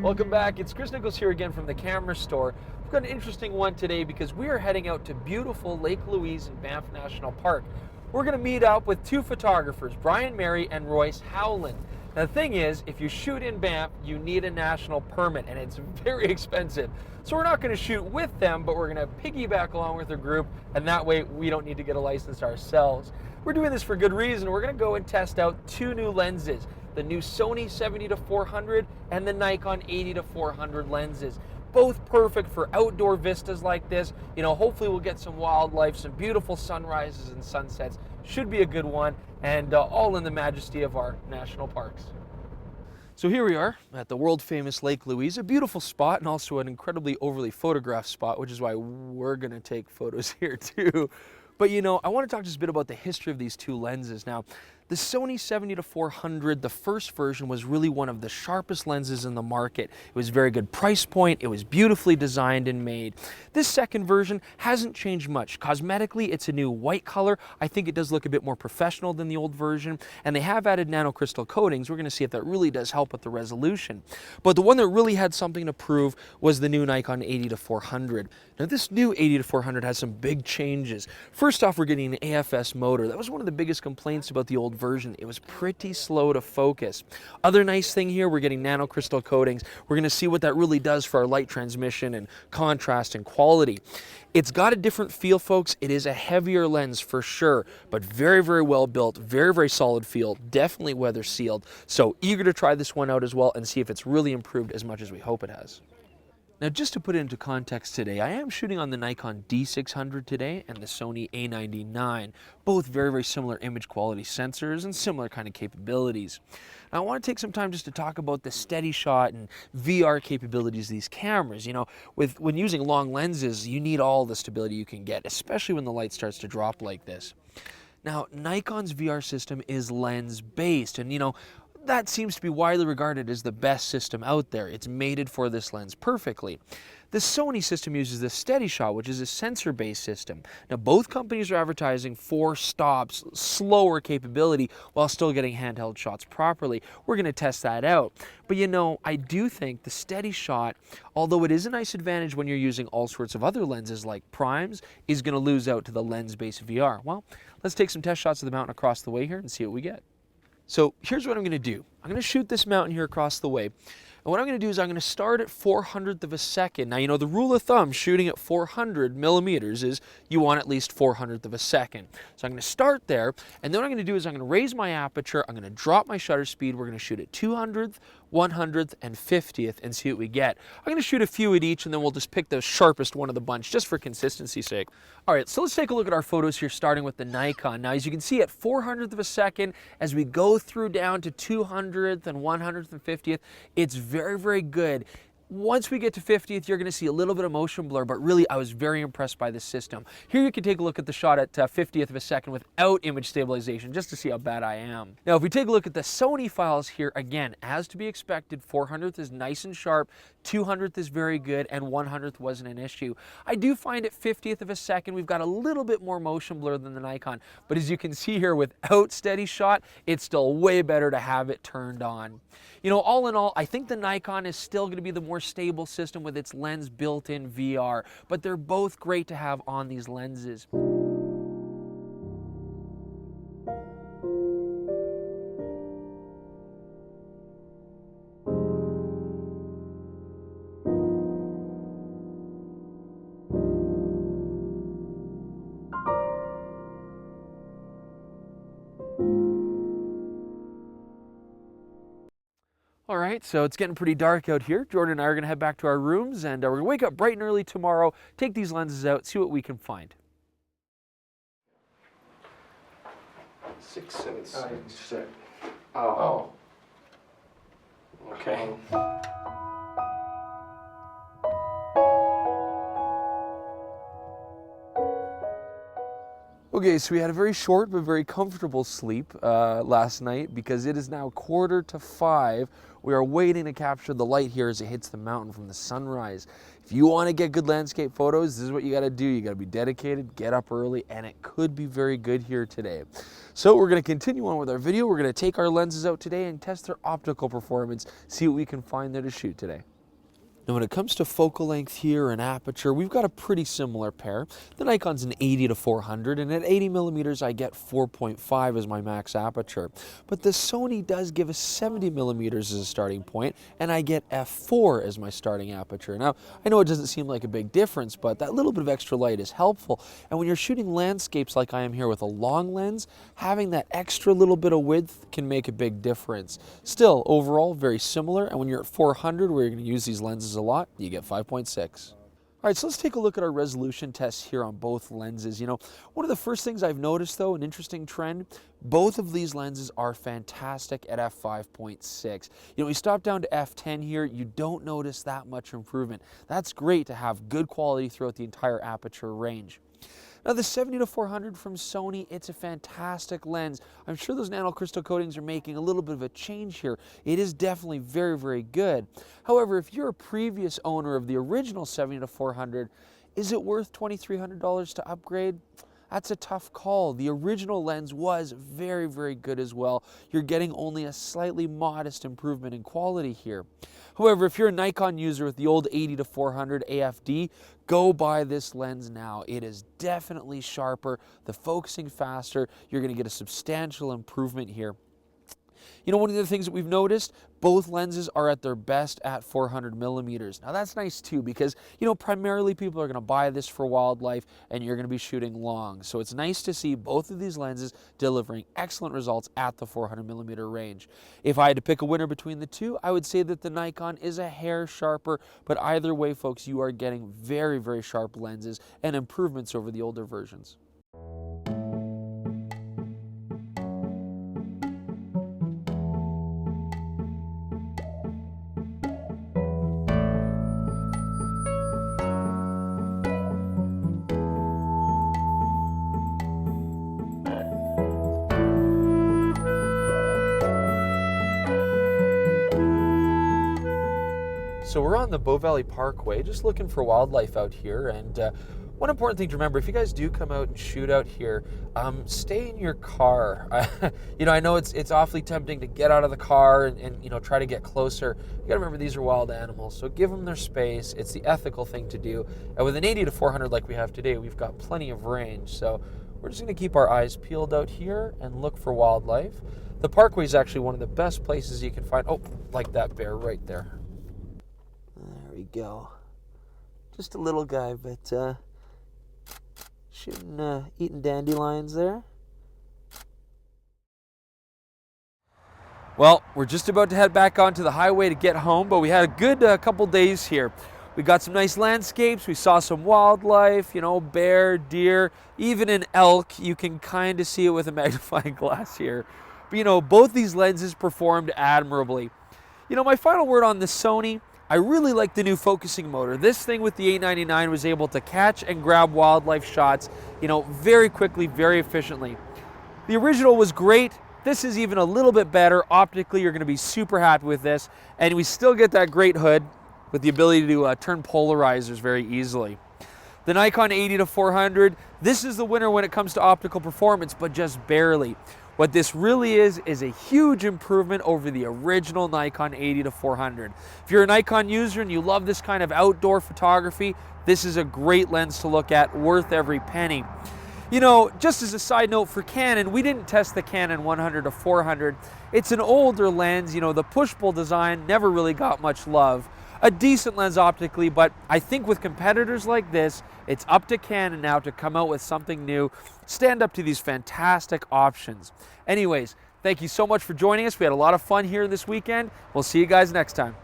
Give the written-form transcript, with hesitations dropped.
Welcome back. It's Chris Niccolls here again from the camera store. We've got an interesting one today because we are heading out to beautiful Lake Louise in Banff National Park. We're going to meet up with two photographers, Brian Mary and Royce Howland. Now the thing is, if you shoot in Banff, you need a national permit and it's very expensive. So we're not going to shoot with them, but we're going to piggyback along with their group, and that way we don't need to get a license ourselves. We're doing this for good reason. We're going to go and test out two new lenses, the new Sony 70-400 and the Nikon 80-400 lenses. Both perfect for outdoor vistas like this. You know, hopefully we'll get some wildlife, some beautiful sunrises and sunsets. Should be a good one, and all in the majesty of our national parks. So here we are at the world famous Lake Louise, a beautiful spot and also an incredibly overly photographed spot, which is why we're gonna take photos here too. But you know, I want to talk just a bit about the history of these two lenses. Now, the Sony 70-400, the first version, was really one of the sharpest lenses in the market. It was a very good price point, it was beautifully designed and made. This second version hasn't changed much. Cosmetically, it's a new white color. I think it does look a bit more professional than the old version, and they have added nanocrystal coatings. We're going to see if that really does help with the resolution. But the one that really had something to prove was the new Nikon 80-400. Now, this new 80-400 has some big changes. First off, we're getting an AF-S motor. That was one of the biggest complaints about the old version. It was pretty slow to focus. Other nice thing here, we're getting nanocrystal coatings. We're going to see what that really does for our light transmission and contrast and quality. It's got a different feel, folks. It is a heavier lens for sure, but very, very well built, very, very solid feel, definitely weather sealed. So eager to try this one out as well and see if it's really improved as much as we hope it has. Now, just to put it into context today, I am shooting on the Nikon D600 today and the Sony A99, both very, very similar image quality sensors and similar kind of capabilities. Now, I want to take some time just to talk about the steady shot and VR capabilities of these cameras. You know, when using long lenses, you need all the stability you can get, especially when the light starts to drop like this. Now, Nikon's VR system is lens-based, and you know, that seems to be widely regarded as the best system out there. It's mated for this lens perfectly. The Sony system uses the steady shot, which is a sensor-based system. Now, both companies are advertising 4 stops, slower capability, while still getting handheld shots properly. We're going to test that out. But you know, I do think the steady shot, although it is a nice advantage when you're using all sorts of other lenses like primes, is going to lose out to the lens-based VR. Well, let's take some test shots of the mountain across the way here and see what we get. So here's what I'm going to do. I'm going to shoot this mountain here across the way. And what I'm going to do is I'm going to start at 400th of a second. Now, you know, the rule of thumb shooting at 400 millimeters is you want at least 400th of a second. So I'm going to start there, and then what I'm going to do is I'm going to raise my aperture, I'm going to drop my shutter speed, we're going to shoot at 200th, 100th, and 50th and see what we get. I'm going to shoot a few at each, and then we'll just pick the sharpest one of the bunch just for consistency's sake. All right, so let's take a look at our photos here, starting with the Nikon. Now, as you can see, at 400th of a second, as we go through down to 200th and 100th and 50th, it's very, very good. Once we get to 50th, you're going to see a little bit of motion blur, but really I was very impressed by this system. Here you can take a look at the shot at 50th of a second without image stabilization, just to see how bad I am. Now, if we take a look at the Sony files here, again, as to be expected, 400th is nice and sharp, 200th is very good, and 100th wasn't an issue. I do find at 50th of a second, we've got a little bit more motion blur than the Nikon, but as you can see here, without steady shot, it's still way better to have it turned on. You know, all in all, I think the Nikon is still going to be the more stable system with its lens built-in VR, but they're both great to have on these lenses. All right, so it's getting pretty dark out here. Jordan and I are going to head back to our rooms, and we're going to wake up bright and early tomorrow, take these lenses out, see what we can find. 6, 7, 6. Oh. Okay. Okay, so we had a very short but very comfortable sleep last night because it is now 4:45. We are waiting to capture the light here as it hits the mountain from the sunrise. If you want to get good landscape photos, this is what you got to do. You got to be dedicated, get up early, and it could be very good here today. So we're going to continue on with our video. We're going to take our lenses out today and test their optical performance, see what we can find there to shoot today. Now when it comes to focal length here and aperture, we've got a pretty similar pair. The Nikon's an 80-400, and at 80 millimeters I get 4.5 as my max aperture. But the Sony does give us 70 millimeters as a starting point, and I get f4 as my starting aperture. Now, I know it doesn't seem like a big difference, but that little bit of extra light is helpful. And when you're shooting landscapes like I am here with a long lens, having that extra little bit of width can make a big difference. Still, overall, very similar, and when you're at 400, where you're going to use these lenses a lot, you get 5.6. All right, so let's take a look at our resolution tests here on both lenses. You know, one of the first things I've noticed, though, an interesting trend, both of these lenses are fantastic at f5.6. You know, we stop down to f10 here, you don't notice that much improvement. That's great to have good quality throughout the entire aperture range. Now the 70-400 from Sony, it's a fantastic lens. I'm sure those nano crystal coatings are making a little bit of a change here. It is definitely very, very good. However, if you're a previous owner of the original 70-400, is it worth $2,300 to upgrade? That's a tough call. The original lens was very, very good as well. You're getting only a slightly modest improvement in quality here. However, if you're a Nikon user with the old 80-400 AFD, go buy this lens now. It is definitely sharper, the focusing faster. You're going to get a substantial improvement here. You know, one of the things that we've noticed, both lenses are at their best at 400 millimeters. Now that's nice too, because, you know, primarily people are going to buy this for wildlife and you're going to be shooting long. So it's nice to see both of these lenses delivering excellent results at the 400 millimeter range. If I had to pick a winner between the two, I would say that the Nikon is a hair sharper, but either way, folks, you are getting very, very sharp lenses and improvements over the older versions. So we're on the Bow Valley Parkway, just looking for wildlife out here. And one important thing to remember, if you guys do come out and shoot out here, stay in your car. You know, I know it's awfully tempting to get out of the car and you know, try to get closer. You gotta remember these are wild animals, so give them their space. It's the ethical thing to do. And with an 80-400 like we have today, we've got plenty of range. So we're just gonna keep our eyes peeled out here and look for wildlife. The parkway is actually one of the best places you can find, oh, like that bear right there. There we go. Just a little guy, but shooting, eating dandelions there. Well, we're just about to head back onto the highway to get home, but we had a good couple days here. We got some nice landscapes, we saw some wildlife, you know, bear, deer, even an elk. You can kind of see it with a magnifying glass here. But you know, both these lenses performed admirably. You know, my final word on the Sony, I really like the new focusing motor. This thing with the 899 was able to catch and grab wildlife shots, you know, very quickly, very efficiently. The original was great. This is even a little bit better. Optically, you're going to be super happy with this. And we still get that great hood with the ability to turn polarizers very easily. The Nikon 80-400, this is the winner when it comes to optical performance, but just barely. What this really is a huge improvement over the original Nikon 80-400. If you're a Nikon user and you love this kind of outdoor photography, this is a great lens to look at, worth every penny. You know, just as a side note for Canon, we didn't test the Canon 100-400. It's an older lens, you know, the push-pull design never really got much love. A decent lens optically, but I think with competitors like this, it's up to Canon now to come out with something new, stand up to these fantastic options. Anyways, thank you so much for joining us. We had a lot of fun here this weekend. We'll see you guys next time.